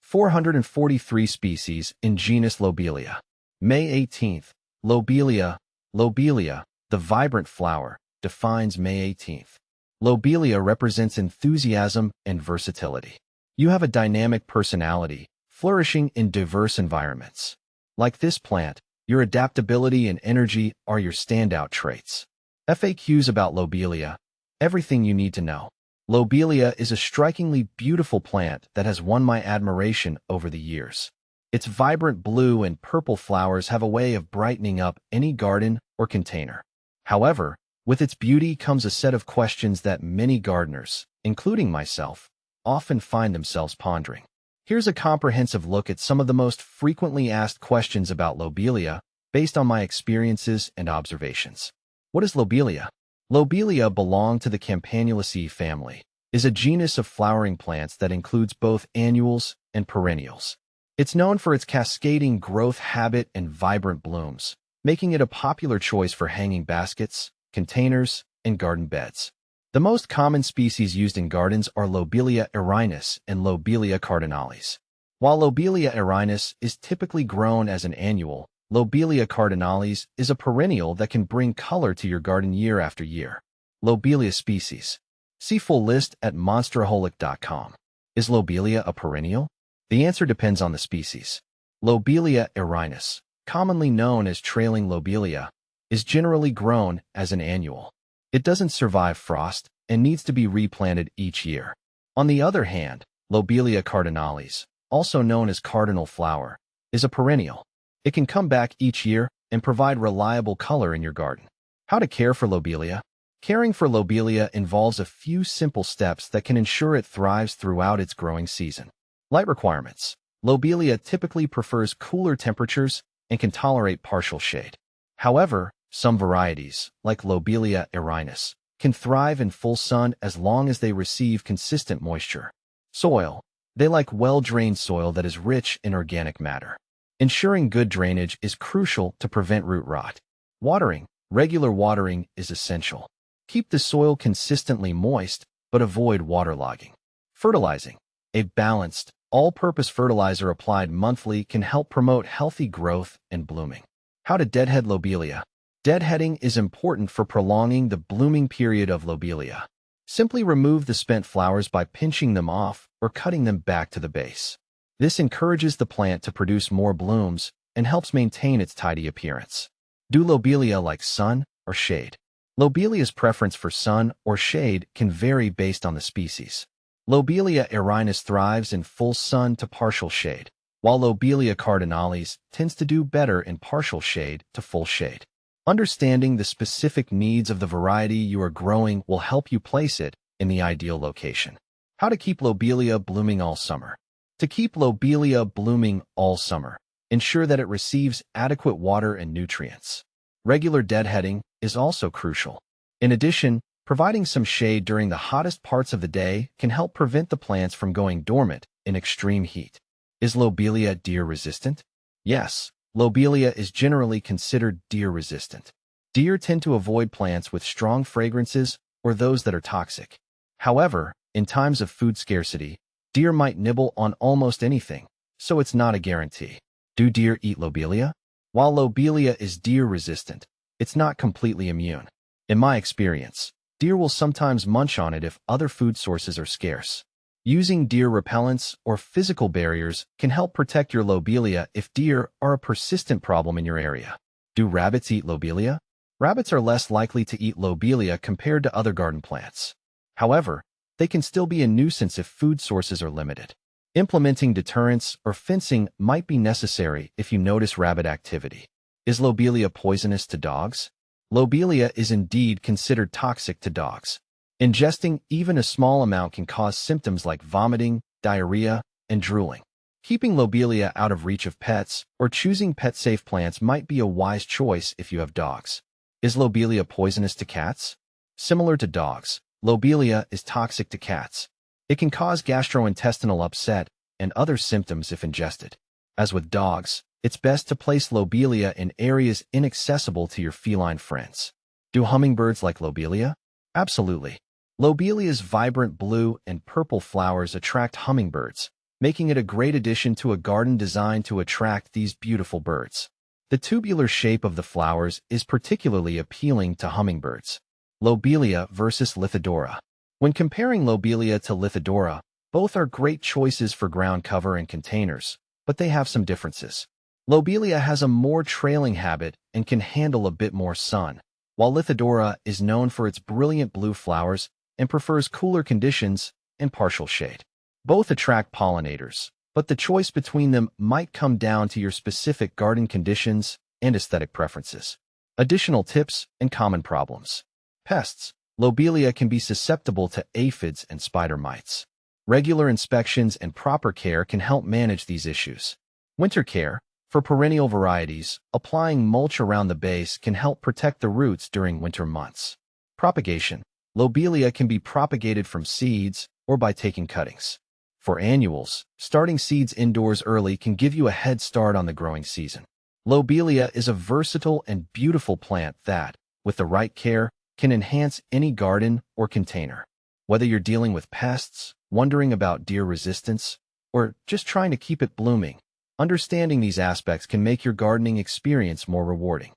443 species in genus Lobelia. May 18th. Lobelia. Lobelia, the vibrant flower, defines May 18th. Lobelia represents enthusiasm and versatility. You have a dynamic personality, flourishing in diverse environments. Like this plant, your adaptability and energy are your standout traits. FAQs about Lobelia. Everything you need to know. Lobelia is a strikingly beautiful plant that has won my admiration over the years. Its vibrant blue and purple flowers have a way of brightening up any garden or container. However, with its beauty comes a set of questions that many gardeners, including myself, often find themselves pondering. Here's a comprehensive look at some of the most frequently asked questions about Lobelia based on my experiences and observations. What is Lobelia? Lobelia belong to the Campanulaceae family, is a genus of flowering plants that includes both annuals and perennials. It's known for its cascading growth habit and vibrant blooms, making it a popular choice for hanging baskets, containers, and garden beds. The most common species used in gardens are Lobelia erinus and Lobelia cardinalis. While Lobelia erinus is typically grown as an annual, Lobelia cardinalis is a perennial that can bring color to your garden year after year. Lobelia species. See full list at monsteraholic.com. Is Lobelia a perennial? The answer depends on the species. Lobelia erinus, commonly known as trailing lobelia, is generally grown as an annual. It doesn't survive frost and needs to be replanted each year. On the other hand, Lobelia cardinalis, also known as cardinal flower, is a perennial. It can come back each year and provide reliable color in your garden. How to care for Lobelia? Caring for Lobelia involves a few simple steps that can ensure it thrives throughout its growing season. Light requirements. Lobelia typically prefers cooler temperatures and can tolerate partial shade. However, some varieties, like Lobelia erinus, can thrive in full sun as long as they receive consistent moisture. Soil. They like well-drained soil that is rich in organic matter. Ensuring good drainage is crucial to prevent root rot. Watering. Regular watering is essential. Keep the soil consistently moist, but avoid waterlogging. Fertilizing. A balanced, all-purpose fertilizer applied monthly can help promote healthy growth and blooming. How to deadhead Lobelia? Deadheading is important for prolonging the blooming period of Lobelia. Simply remove the spent flowers by pinching them off or cutting them back to the base. This encourages the plant to produce more blooms and helps maintain its tidy appearance. Do Lobelia like sun or shade? Lobelia's preference for sun or shade can vary based on the species. Lobelia erinus thrives in full sun to partial shade, while Lobelia cardinalis tends to do better in partial shade to full shade. Understanding the specific needs of the variety you are growing will help you place it in the ideal location. How to keep Lobelia blooming all summer? To keep Lobelia blooming all summer, ensure that it receives adequate water and nutrients. Regular deadheading is also crucial. In addition, providing some shade during the hottest parts of the day can help prevent the plants from going dormant in extreme heat. Is Lobelia deer-resistant? Yes, Lobelia is generally considered deer-resistant. Deer tend to avoid plants with strong fragrances or those that are toxic. However, in times of food scarcity, deer might nibble on almost anything, so it's not a guarantee. Do deer eat Lobelia? While Lobelia is deer-resistant, it's not completely immune. In my experience, deer will sometimes munch on it if other food sources are scarce. Using deer repellents or physical barriers can help protect your Lobelia if deer are a persistent problem in your area. Do rabbits eat Lobelia? Rabbits are less likely to eat Lobelia compared to other garden plants. However, they can still be a nuisance if food sources are limited. Implementing deterrents or fencing might be necessary if you notice rabbit activity. Is Lobelia poisonous to dogs? Lobelia is indeed considered toxic to dogs. Ingesting even a small amount can cause symptoms like vomiting, diarrhea, and drooling. Keeping Lobelia out of reach of pets or choosing pet-safe plants might be a wise choice if you have dogs. Is Lobelia poisonous to cats? Similar to dogs, Lobelia is toxic to cats. It can cause gastrointestinal upset and other symptoms if ingested. As with dogs, it's best to place Lobelia in areas inaccessible to your feline friends. Do hummingbirds like Lobelia? Absolutely. Lobelia's vibrant blue and purple flowers attract hummingbirds, making it a great addition to a garden designed to attract these beautiful birds. The tubular shape of the flowers is particularly appealing to hummingbirds. Lobelia versus Lithodora. When comparing Lobelia to Lithodora, both are great choices for ground cover and containers, but they have some differences. Lobelia has a more trailing habit and can handle a bit more sun, while Lithodora is known for its brilliant blue flowers and prefers cooler conditions and partial shade. Both attract pollinators, but the choice between them might come down to your specific garden conditions and aesthetic preferences. Additional tips and common problems. Pests. Lobelia can be susceptible to aphids and spider mites. Regular inspections and proper care can help manage these issues. Winter care. For perennial varieties, applying mulch around the base can help protect the roots during winter months. Propagation. Lobelia can be propagated from seeds or by taking cuttings. For annuals, starting seeds indoors early can give you a head start on the growing season. Lobelia is a versatile and beautiful plant that, with the right care, can enhance any garden or container. Whether you're dealing with pests, wondering about deer resistance, or just trying to keep it blooming, understanding these aspects can make your gardening experience more rewarding.